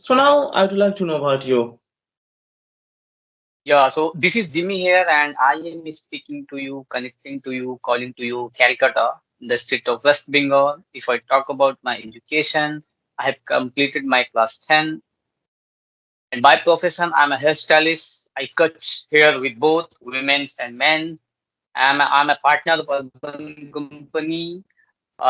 So now I would like to know about you. Yeah, so this is Jimmy here, and I am speaking to you, connecting to you, calling to you, Calcutta, the state of West Bengal. If I talk about my education, I have completed my class 10, and by profession, I'm a hairstylist. I cut hair with both women's and men. I'm a partner of urban company.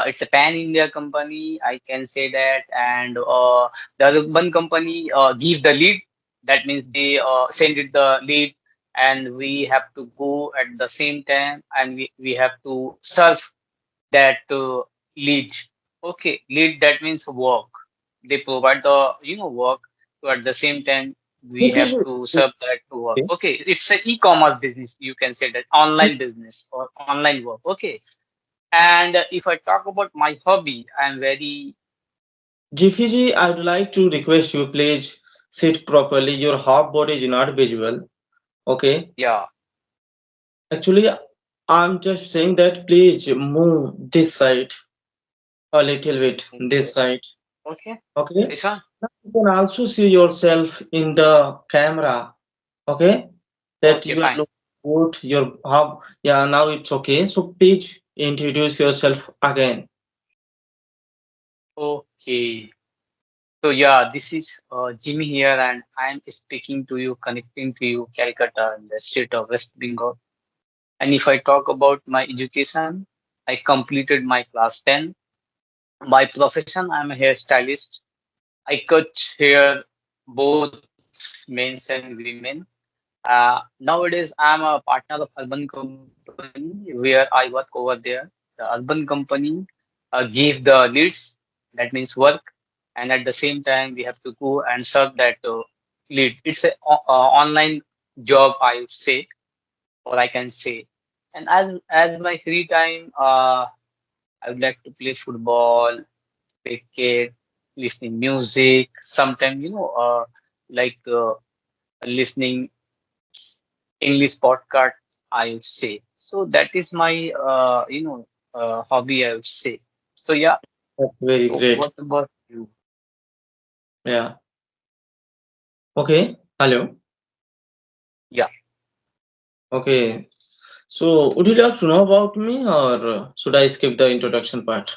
It's a pan-India company, I can say that, and the urban company give the lead. That means they send it the lead, and we have to go at the same time, and we have to serve that lead. Okay, lead that means work. They provide the work. So at the same time, we If have you to serve that to work. Okay, it's an e-commerce business. You can say that online business or online work. Okay, and if I talk about my hobby, I'm very, GPG, I would like to request you please sit properly. Your half body is not visible. Okay. yeah, Actually, I'm just saying that please move this side a little bit, okay, this side. okay, Okay. this one, Now you can also see yourself in the camera. Okay. That okay, you are fine, looking good. Your how? Yeah. Now it's okay. So please introduce yourself again. okay. So yeah, this is Jimmy here, and I'm speaking to you, connecting to you, Calcutta, in the state of West Bengal. And if I talk about my education, I completed my class 10. By profession, I'm a hairstylist. I cut hair both men's and women. Nowadays, I'm a partner of urban company where I work over there. The urban company give the leads, that means work, and at the same time, we have to go and serve that lead. It's a online job, I would say, or I can say. And as my free time, I would like to play football, cricket, listening music. Sometimes, like listening English podcast, I would say. So that is my hobby, I would say. So yeah. That's very So great. what about you? Yeah. Okay. Hello. Yeah. Okay. So would you like to know about me or should I skip the introduction part?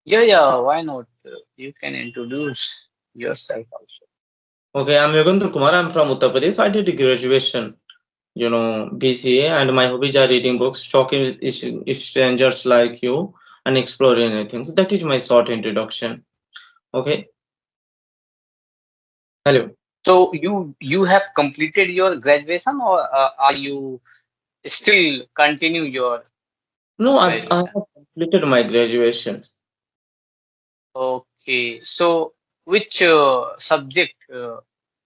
Yeah, yeah, why not? You can introduce yourself also. Okay, I'm Yogandhar Kumar. I'm from Uttar Pradesh. I did graduation, BCA, and my hobbies are reading books, talking with strangers like you, and exploring anything. So that is my short introduction. Okay. Hello. So you have completed your graduation, or are you still continue your No, I graduation? have completed my graduation. Okay. So which subject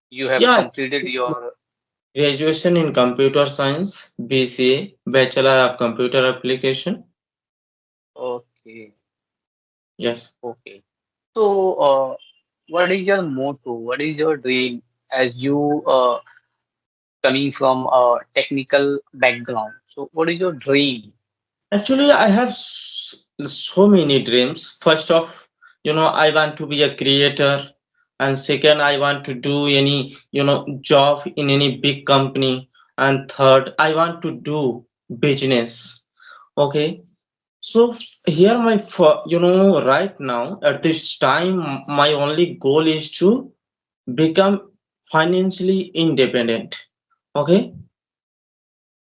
you have Yeah, completed your? graduation in computer science, BCA, Bachelor of Computer Application. Okay. Yes. Okay. So what is your motto? What is your dream as you coming from a technical background? So what is your dream? Actually, I have so many dreams. First off, I want to be a creator, and second, I want to do any, job in any big company, and third, I want to do business. Okay, so here right now at this time, my only goal is to become financially independent. Okay,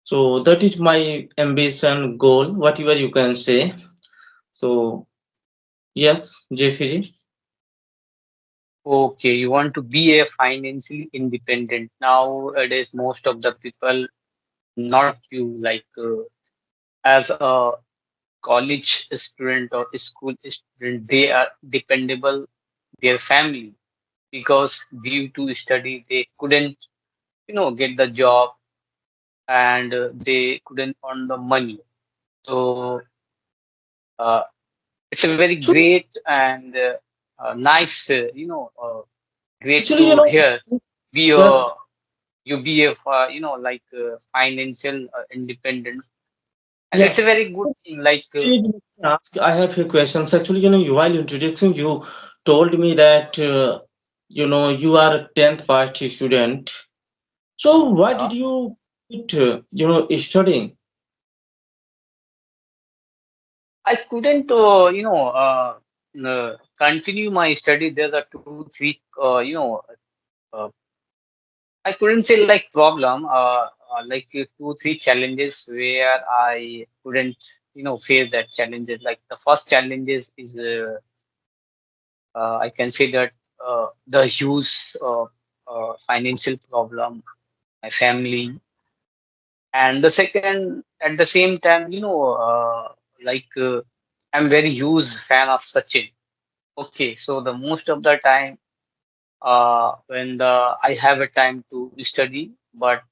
so that is my ambition goal, whatever you can say. So yes, JFG. Okay, you want to be a financially independent. Nowadays, most of the people, not you, like as a college student or school student, they are dependable their family because due to study they couldn't get the job, and they couldn't earn the money. So uh, it's a very So great and nice, great actually, to hear. Be a that you be a like financial independence, and yeah. it's a very good thing. Like Actually, let me ask, I have few questions. Actually, while introducing, you told me that you are a 10th past student. So why did Yeah. you quit, studying? I couldn't, continue my study. There's a two, three, uh, I couldn't say like problem, like two, three challenges where I couldn't, face that challenges. Like the first challenges is, I can say that the huge financial problem, my family, and the second, at the same time, like I'm very huge fan of Sachin. Okay, so the most of the time, when I have a time to study, but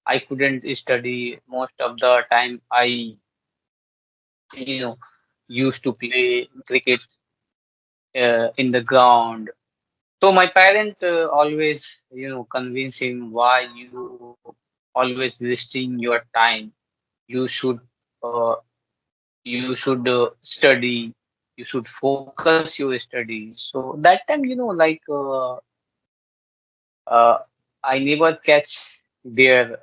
I couldn't study most of the time. You know, used to play cricket in the ground. So my parent always, convince him why you always wasting your time. You uh, study. You should focus your studies. So that time, like uh, I never catch their,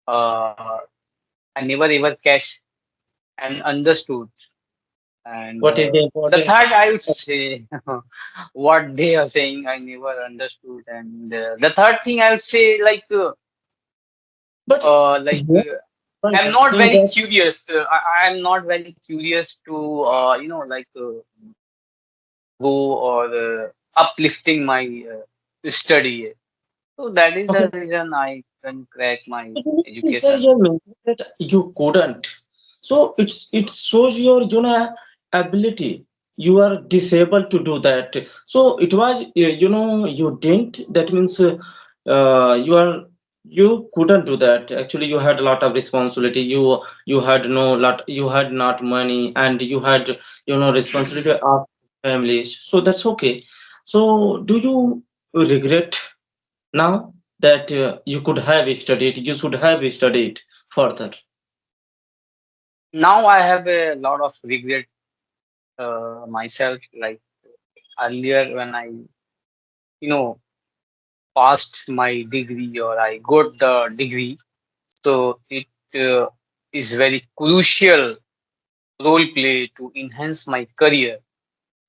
uh, I never ever catch and understood. And What is the the important? third, I would say, what they are saying, I never understood. And the third thing, I would say, But like here I'm I not think very that curious. I'm not very curious to, go or uplifting my study. So that is the okay. reason I can crack my But you know, there education. you mentioned that you couldn't. So it shows your ability. You are disabled to do that. So it was you didn't. That means you couldn't do that. Actually, you had a lot of responsibility. You had no lot. You had not money, and you had responsibility of families. So that's okay. So do you regret now that you could have studied, you should have studied further? Now I have a lot of regret myself. Like earlier when I, you know, passed my degree or I got the degree. So it uh, is very crucial role play to enhance my career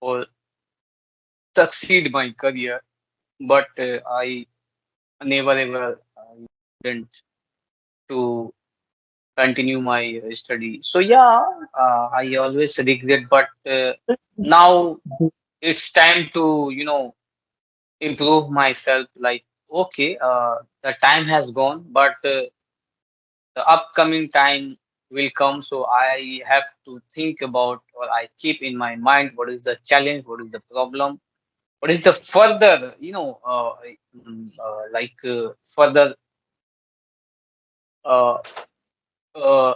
or succeed my career. But I never ever didn't to continue my study. So yeah, I always regret. But now it's time to improve myself. Like okay, the time has gone, but the upcoming time will come. So I have to think about, or I keep in my mind, what is the challenge, what is the problem, what is the further, further uh, uh,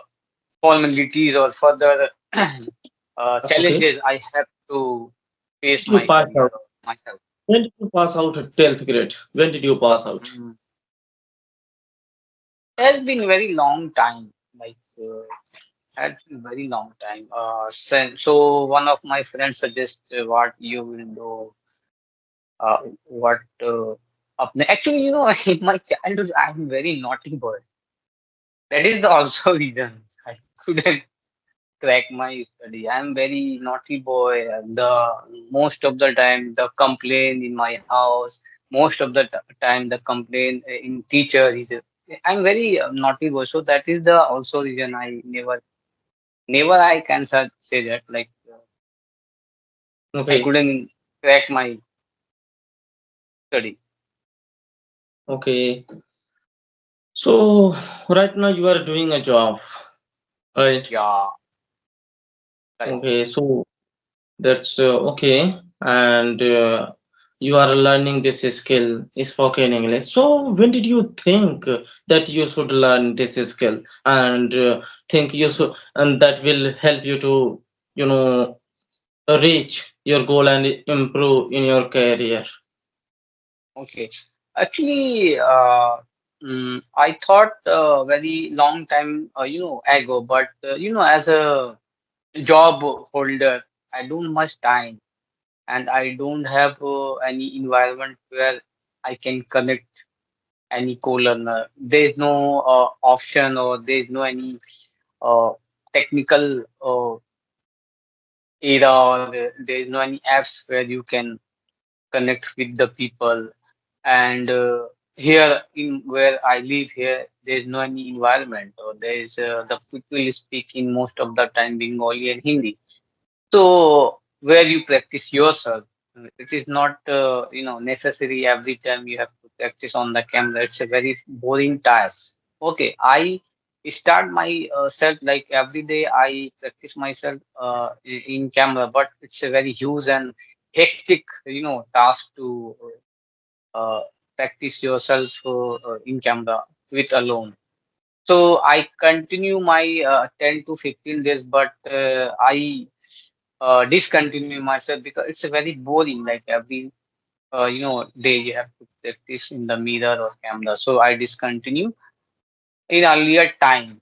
formalities or further Okay. challenges I have to face Did you my pass career out? or myself. When did you pass out at 10th grade? When did you pass out? Mm. It has been very long time, like had been very long time. So one of my friends suggested what you will do, what actually, in my childhood, I'm very naughty boy. That is the also reason I couldn't crack my study. I'm very naughty boy. The most of the time, the complaint in my house, most of the time, the complaint in teacher. I'm very naughty boy. So that is the also reason I never I can say that like I Okay. couldn't crack my study. Okay. So right now you are doing a job, right? Yeah, right. Okay. So that's okay. And you are learning this skill, spoken English. So when did you think that you should learn this skill and think you should, and that will help you to, you know, reach your goal and improve in your career? Okay. Actually, I thought very long time, ago, but as a job holder, I don't much time. and I don't have any environment where I can connect any co-learner. There is no option, or there is no any uh, technical era, or there is no any apps where you can connect with the people. And here in where I live here, there is no any environment, or there is the people speak in most of the time Bengali and Hindi. So where you practice yourself, it is not necessary every time you have to practice on the camera. It's a very boring task. Okay, I start my self like every day. I practice myself in camera, but it's a very huge and hectic task to uh, practice yourself in camera with alone. So I continue my 10 to 15 days, but I discontinue myself because it's a very boring. Like every day you have to practice in the mirror or camera. So I discontinue in earlier time.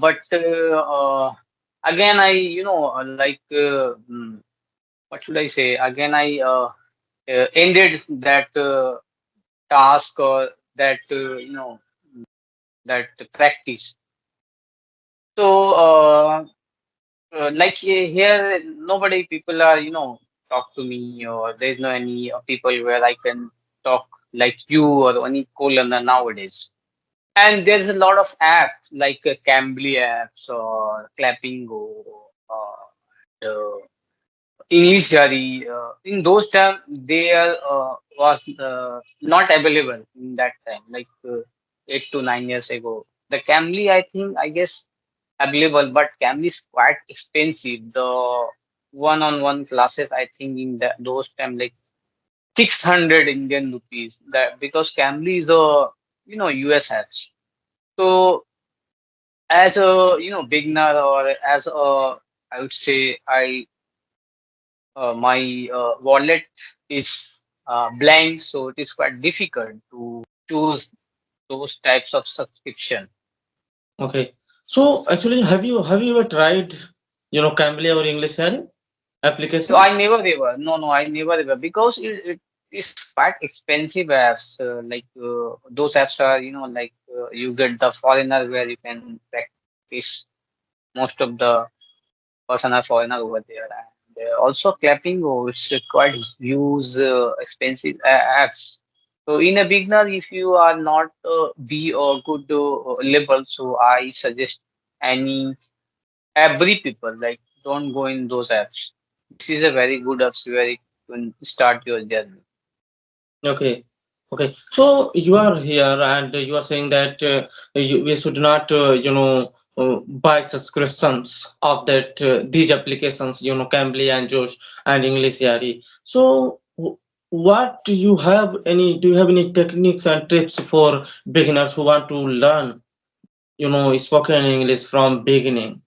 But again, I what should I say? Again, I ended that task, or that that practice. So here, nobody people are talk to me, or there's no any people where I can talk like you or any co-learner nowadays. And there's a lot of apps like Cambly apps or Clappingo, uh, English Jari. In those time, they was not available in that time, like 8 to 9 years ago. The Cambly, I guess, available, but Cambly is quite expensive. The one-on-one classes, I think, in those time, like 600 Indian rupees. That because Cambly is a US apps. So as a beginner, or as a I would say I my wallet is blank, so it is quite difficult to choose those types of subscription. Okay. So actually, have you ever tried, Cambly or English Area So I applications? never ever, no, I never ever, because it is quite expensive apps. Those apps are, you get the foreigner where you can practice. Most of the person are foreigner over there, and also clapping, which quite use expensive apps. So in a beginner, if you are not be a good level, so I suggest any every people like don't go in those apps. This is a very good apps where you can start your journey. Okay. Okay. So you are here and you are saying that we should not, buy subscriptions of that these applications, Cambly and Josh and English Yari. So what do you have any? Do you have any techniques and tips for beginners who want to learn, spoken English from beginning?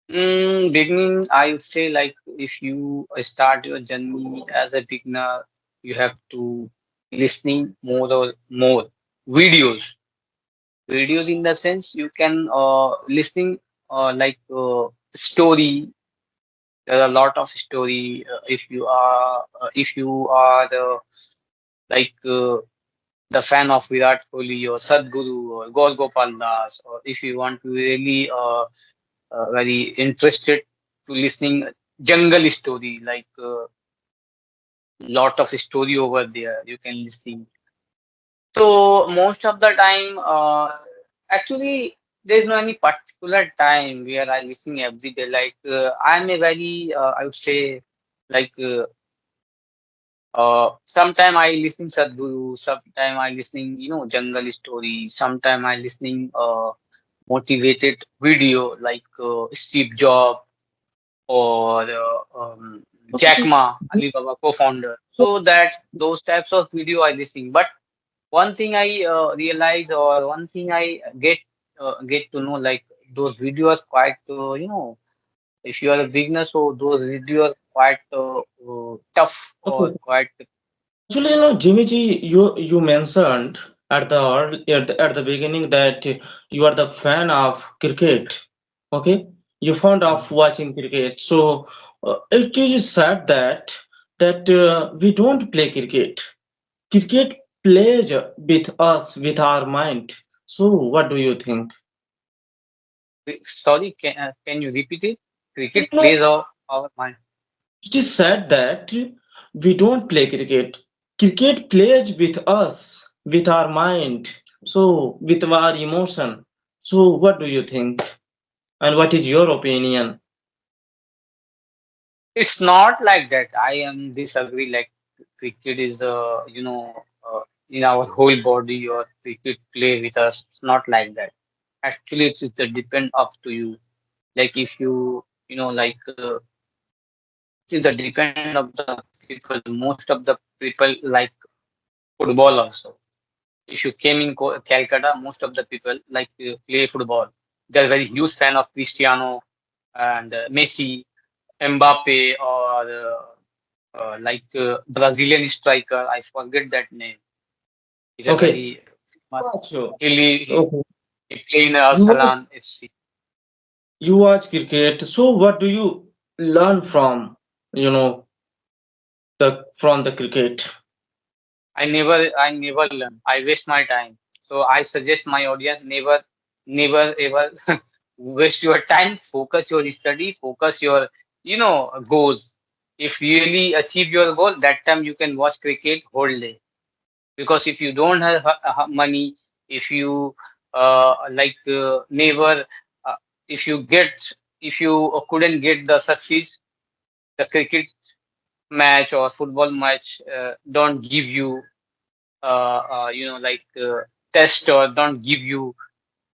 Beginning, I would say like if you start your journey as a beginner, you have to listening more or more videos. Videos in the sense you can listening story. There are a lot of story. If you are like the fan of Virat Kohli or Sadhguru or Gaur Gopal Das, or if you want to really very interested to listening jungle story, like lot of story over there you can listen. So most of the time, actually, there's no any particular time where I listen every day. Like I'm a very, I would say, like sometime I listening Sadhguru, sometime I listening, jungle story, sometime I listening motivated video like Steve Jobs or Jack Ma, Alibaba co-founder. So that those types of video I listening. But one thing I realize, or one thing I get to know, like those videos quite if you are a beginner, so those videos quite tough or Okay. quite. Actually, Jimmy G, you mentioned at the beginning that you are the fan of cricket. Okay. you fond of watching cricket. So it is sad that we don't play cricket. Cricket plays with us, with our mind. So what do you think? Sorry, can you repeat it? You Cricket know, plays our mind. it is sad that we don't play cricket. Cricket plays with us, with our mind, so with our emotion. So what do you think? And what is your opinion? It's not like that. I am disagree. Like cricket is, in our whole body, or cricket play with us. It's not like that. Actually, it is the depend up to you. Like if you, it is the depend of the people. Most of the people like football also. If you came in Calcutta, most of the people like play football. They're very huge fan of Cristiano and Messi, Mbappe, or Brazilian striker. I forget that name. He's a Okay, very famous. watch you. He Okay, he play in you watch, Arsalan FC. you watch cricket. So what do you learn from, you know, from the cricket? I never learn. I waste my time. So I suggest my audience never ever waste your time. Focus your study. Focus your goals. If you really achieve your goal, that time you can watch cricket whole day. Because if you don't have money, if you never, uh, if you get, if you couldn't get the success, the cricket match or football match don't give you uh, uh, you know like uh, test, or don't give you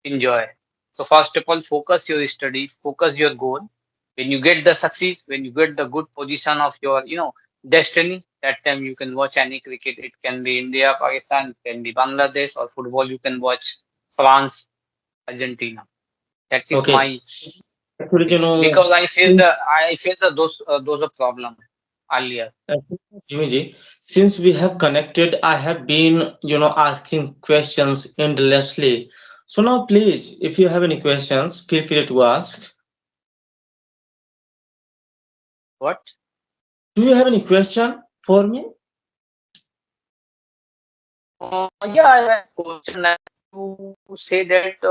enjoy. So first of all, focus your study, focus your goal. When you get the success, when you get the good position of your destiny, that time you can watch any cricket. It can be India, Pakistan, it can be Bangladesh, or football you can watch France, Argentina. That is Okay, my actually, because since I face those are problem earlier. Jimmy ji, since we have connected, I have been, asking questions endlessly. So now, please, if you have any questions, feel free to ask. What? Do you have any question for me? Yeah, I have question. Like you say that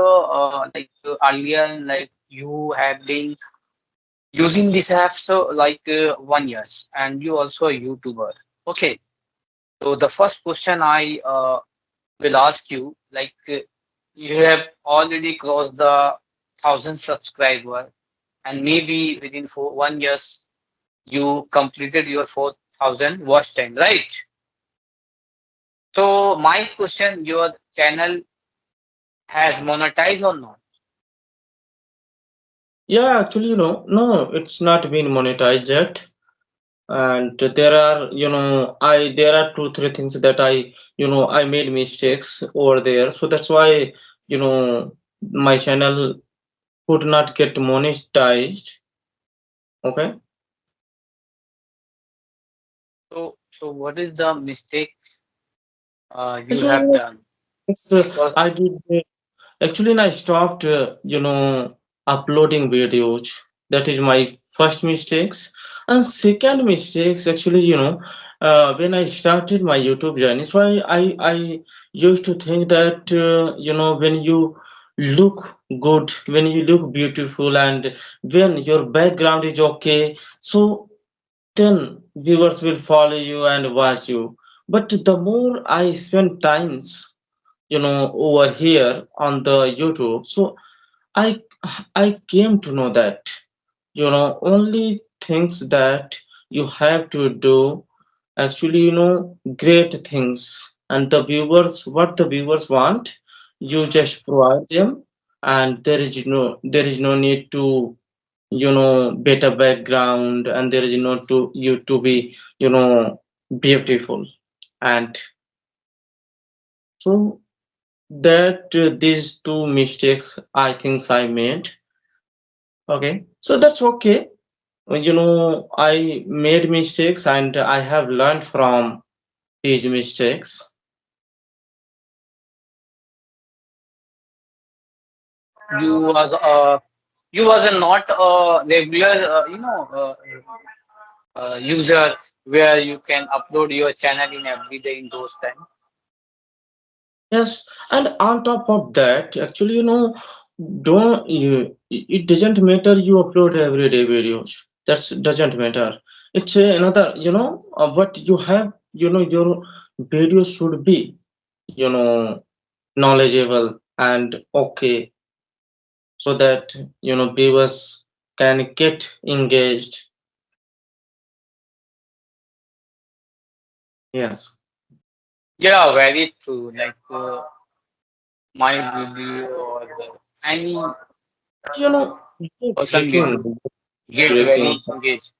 earlier, like you have been using this app so 1 years, and you also a YouTuber. Okay, so the first question I will ask you, you have already crossed the 1,000 subscriber, and maybe within 1 years you completed your 4,000 watch time, right? So my question, your channel has monetized or not? Yeah, actually, no, it's not been monetized yet. And there are, there are two, three things that I made mistakes over there. So that's why, my channel could not get monetized. Okay. So what is the mistake you have Actually, done? it's, Because I did. Actually, I stopped, uploading videos. That is my first mistakes. And second mistakes, actually, when I started my YouTube journey, so I used to think that, when you look good, when you look beautiful, and when your background is okay, so then viewers will follow you and watch you. But the more I spend times, over here on the YouTube, so i I came to know that, only things that you have to do, actually, great things, and the viewers want, you just provide them, and there is no need to, better background, and there is no to you to be, beautiful. And so that these two mistakes I think I made. Okay, so that's okay. I made mistakes and I have learned from these mistakes. you was You was a not a regular, user where you can upload your channel in every day in those time. Yes, and on top of that, actually, don't you? It doesn't matter you upload everyday videos. That's doesn't matter. It's another, what you have, your video should be, knowledgeable and okay, so that viewers can get engaged. Yes, Yeah, very true. Like my video or any you know, person breaking, will get breaking. very engaged.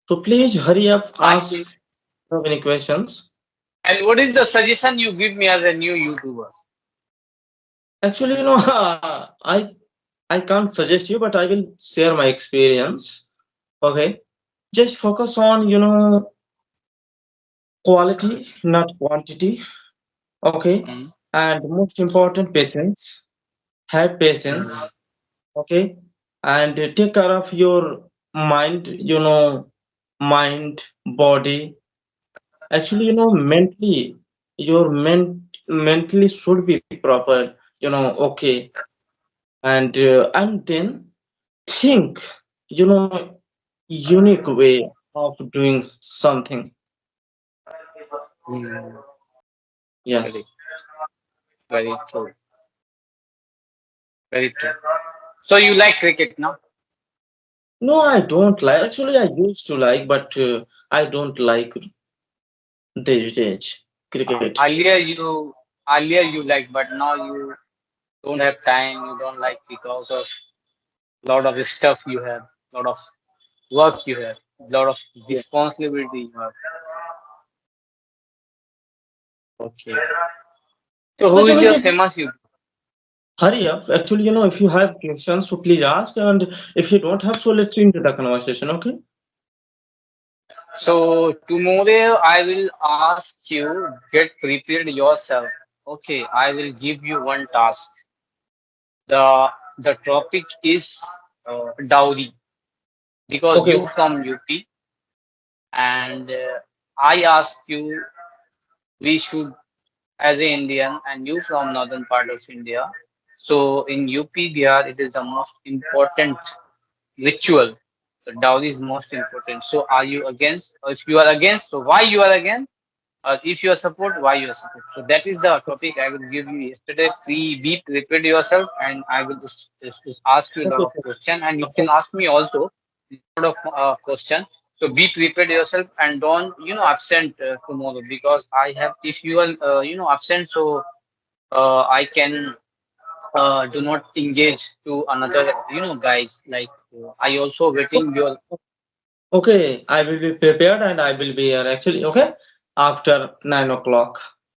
So please hurry up, I ask think. if you have any questions. And what is the suggestion you give me as a new YouTuber? Actually, I can't suggest you, but I will share my experience. Okay, just focus on quality, not quantity. Okay, Mm, and most important, patience. Have mm, patience. Okay, and take care of your mind. Mind, body. Actually, mentally, your mentally should be proper. Okay, and then think unique way of doing something. mm. Very, Yes. very true. Very true. So you like cricket now? No, I don't like. Actually, I used to like, but I don't like these days cricket. Earlier you like, but now you don't have time. You don't like because of lot of stuff you have, lot of work you have, lot of Yeah. responsibility you have. Okay. So who is your Actually, famous YouTuber? hurry up. Actually, if you have questions, so please ask, and if you don't have, so let's into the conversation. Okay. So tomorrow I will ask you get prepared yourself. Okay, I will give you one task. The topic is dowry because Okay. you from UP and I ask you we should as a Indian and you from northern part of India. So in UP Bihar it is the most important ritual. The dowry is most important. So are you against? Or if you are against, so why you are against? Or if you are support, why you are support? So that is the topic I will give you yesterday. Free be prepared yourself, and I will just ask you a lot Okay. of questions, and you can ask me also a lot of questions. So be prepared yourself and don't absent tomorrow because I have if you are absent so I can do not engage to another guys like I also waiting your Okay. I will be prepared, and I will be here. Actually, okay. After 9 o'clock.